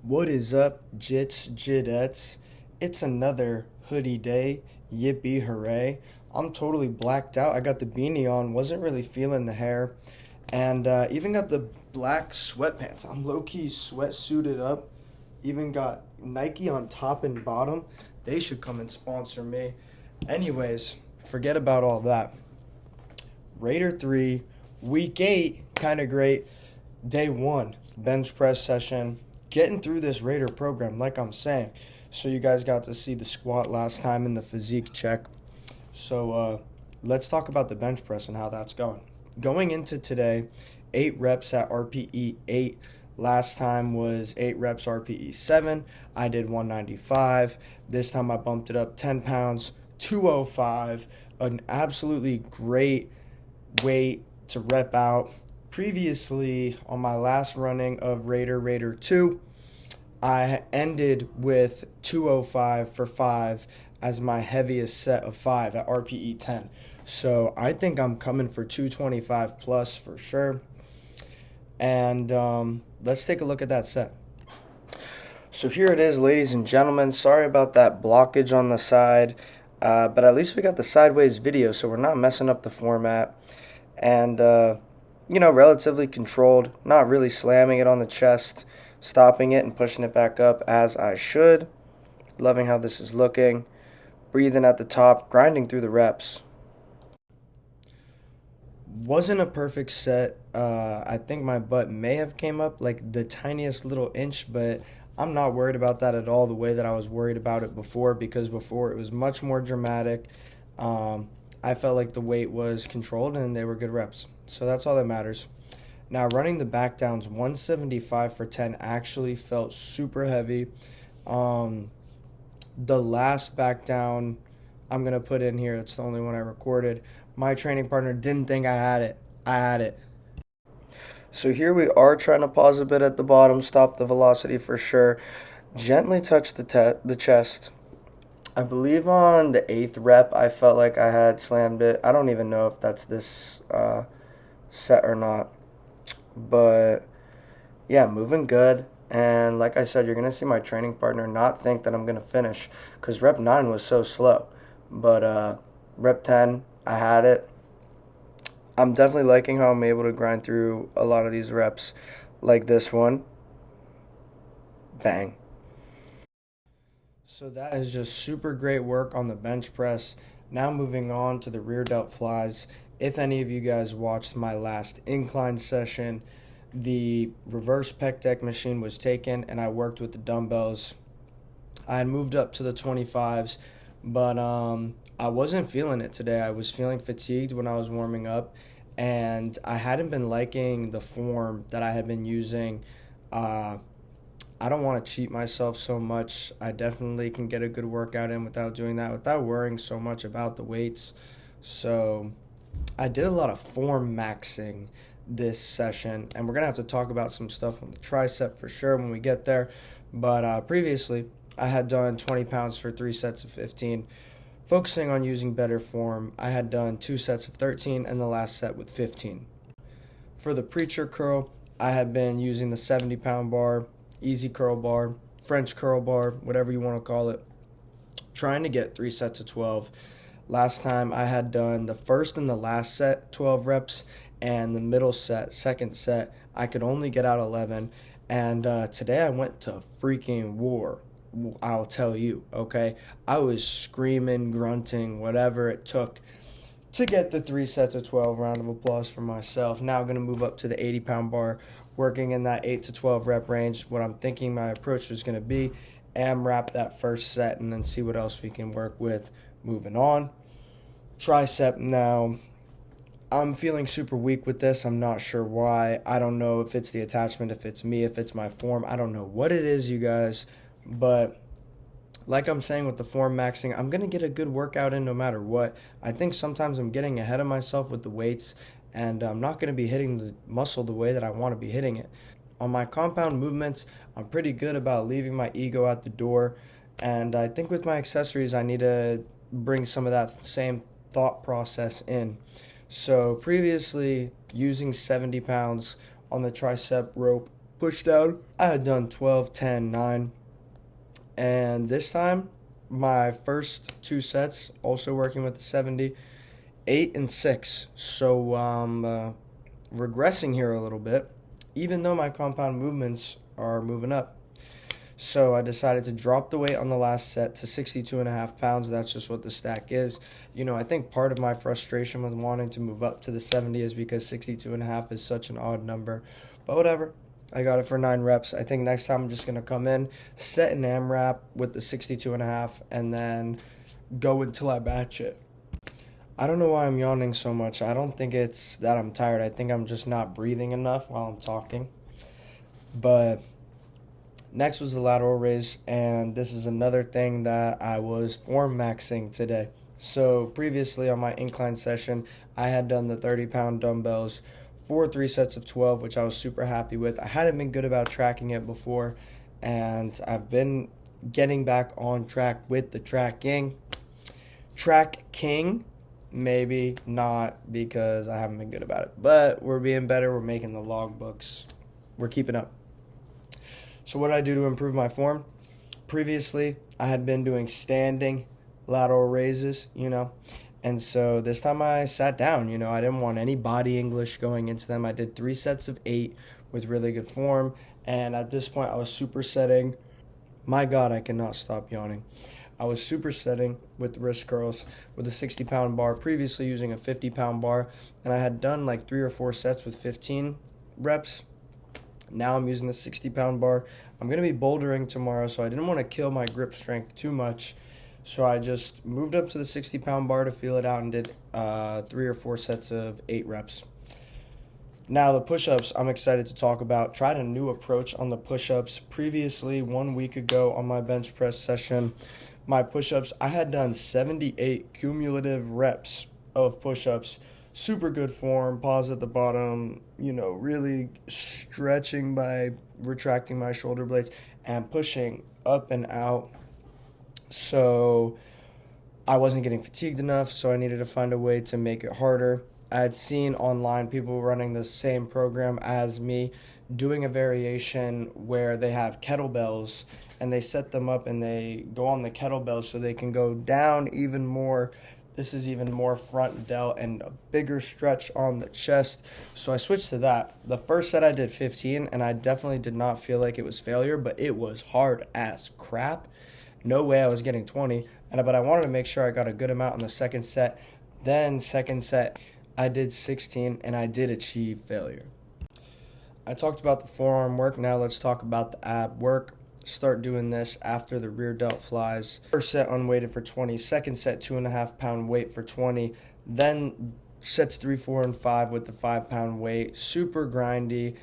What is up, Jits, Jidettes? It's another hoodie day. Yippee hooray. I'm totally blacked out. I got the beanie on, wasn't really feeling the hair, and even got the black sweatpants. I'm low key sweatsuited up. Even got Nike on top and bottom. They should come and sponsor me. Anyways, forget about all that. Raider 3, week 8, kind of great. Day 1, bench press session. Getting through this Raider program, like I'm saying. So you guys got to see the squat last time in the physique check. So let's talk about the bench press and how that's going. Going into today, 8 reps at RPE 8. Last time was 8 reps RPE 7. I did 195. This time I bumped it up 10 pounds, 205. An absolutely great weight to rep out. Previously, on my last running of Raider 2, I ended with 205 for 5 as my heaviest set of 5 at RPE 10. So I think I'm coming for 225 plus for sure. And let's take a look at that set. So here it is, ladies and gentlemen. Sorry about that blockage on the side, but at least we got the sideways video, so we're not messing up the format. And, relatively controlled, not really slamming it on the chest, stopping it and pushing it back up as I should. Loving how this is looking. Breathing at the top, grinding through the reps. Wasn't a perfect set. I think my butt may have came up like the tiniest little inch, but I'm not worried about that at all the way that I was worried about it before, because before it was much more dramatic. I felt like the weight was controlled and they were good reps. So that's all that matters. Now, running the back downs, 175 for 10 actually felt super heavy. The last back down I'm going to put in here, it's the only one I recorded. My training partner didn't think I had it. I had it. So here we are trying to pause a bit at the bottom, stop the velocity for sure. Gently touch the chest. I believe on the 8th rep, I felt like I had slammed it. I don't even know if that's this set or not. But yeah, moving good. And like I said, you're going to see my training partner not think that I'm going to finish, because rep 9 was so slow. But rep 10, I had it. I'm definitely liking how I'm able to grind through a lot of these reps, like this one. Bang. So that is just super great work on the bench press. Now moving on to the rear delt flies. If any of you guys watched my last incline session, the reverse pec deck machine was taken and I worked with the dumbbells. I had moved up to the 25s, but I wasn't feeling it today. I was feeling fatigued when I was warming up, and I hadn't been liking the form that I had been using. I don't want to cheat myself so much. I definitely can get a good workout in without doing that, without worrying so much about the weights. So I did a lot of form maxing this session, and we're going to have to talk about some stuff on the tricep for sure when we get there. But previously, I had done 20 pounds for 3 sets of 15. Focusing on using better form, I had done 2 sets of 13 and the last set with 15. For the preacher curl, I had been using the 70-pound bar, easy curl bar, French curl bar, whatever you want to call it, trying to get 3 sets of 12. Last time I had done the first and the last set, 12 reps, and the middle set, second set, I could only get out 11. And today I went to freaking war. I'll tell you, okay? I was screaming, grunting, whatever it took to get the 3 sets of 12. Round of applause for myself. Now I'm going to move up to the 80-pound bar, working in that 8 to 12 rep range. What I'm thinking my approach is going to be, AMRAP that first set, and then see what else we can work with moving on. Tricep now. I'm feeling super weak with this. I'm not sure why. I don't know if it's the attachment, if it's me, if it's my form. I don't know what it is, you guys. But like I'm saying with the form maxing, I'm going to get a good workout in no matter what. I think sometimes I'm getting ahead of myself with the weights, and I'm not going to be hitting the muscle the way that I want to be hitting it. On my compound movements, I'm pretty good about leaving my ego at the door. And I think with my accessories, I need to bring some of that same thought process in. So previously, using 70 pounds on the tricep rope push down. I had done 12, 10, 9. And this time, my first 2 sets, also working with the 70, 8 and 6. So regressing here a little bit, even though my compound movements are moving up. So I decided to drop the weight on the last set to 62.5 pounds. That's just what the stack is. I think part of my frustration with wanting to move up to the 70 is because 62.5 is such an odd number. But whatever. I got it for 9 reps. I think next time I'm just going to come in, set an AMRAP with the 62.5, and then go until I batch it. I don't know why I'm yawning so much. I don't think it's that I'm tired. I think I'm just not breathing enough while I'm talking. But next was the lateral raise, and this is another thing that I was form maxing today. So previously on my incline session, I had done the 30-pound dumbbells for 3 sets of 12, which I was super happy with. I hadn't been good about tracking it before, and I've been getting back on track with the tracking. Track king, maybe not, because I haven't been good about it. But we're being better. We're making the logbooks. We're keeping up. So what did I do to improve my form? Previously, I had been doing standing lateral raises, And so this time I sat down, I didn't want any body English going into them. I did 3 sets of 8 with really good form. And at this point, I was supersetting. My God, I cannot stop yawning. I was supersetting with wrist curls with a 60-pound bar, previously using a 50-pound bar. And I had done like 3 or 4 sets with 15 reps. Now I'm using the 60-pound bar. I'm going to be bouldering tomorrow, so I didn't want to kill my grip strength too much. So I just moved up to the 60-pound bar to feel it out and did 3 or 4 sets of 8 reps. Now the push-ups I'm excited to talk about. Tried a new approach on the push-ups. Previously, 1 week ago on my bench press session, my push-ups, I had done 78 cumulative reps of push-ups. Super good form, pause at the bottom, really stretching by retracting my shoulder blades and pushing up and out. So I wasn't getting fatigued enough, so I needed to find a way to make it harder. I had seen online people running the same program as me, doing a variation where they have kettlebells and they set them up and they go on the kettlebells so they can go down even more. This is even more front delt and a bigger stretch on the chest. So I switched to that. The first set I did 15, and I definitely did not feel like it was failure, but it was hard as crap. No way I was getting 20. But I wanted to make sure I got a good amount on the second set. Then second set, I did 16, and I did achieve failure. I talked about the forearm work. Now let's talk about the ab work. Start doing this after the rear delt flies. First set unweighted for 20. Second set 2.5 pound weight for 20. Then sets 3, 4, and 5 with the 5 pound weight. Super grindy.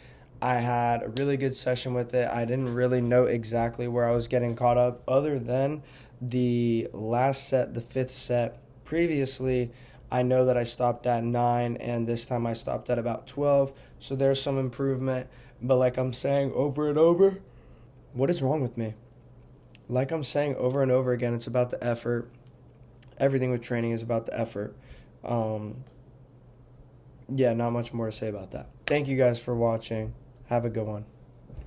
I had a really good session with it. I didn't really know exactly where I was getting caught up other than the last set, the 5th set. Previously, I know that I stopped at 9, and this time I stopped at about 12. So there's some improvement. But like I'm saying over and over, what is wrong with me? Like I'm saying over and over again, it's about the effort. Everything with training is about the effort. Not much more to say about that. Thank you guys for watching. Have a good one.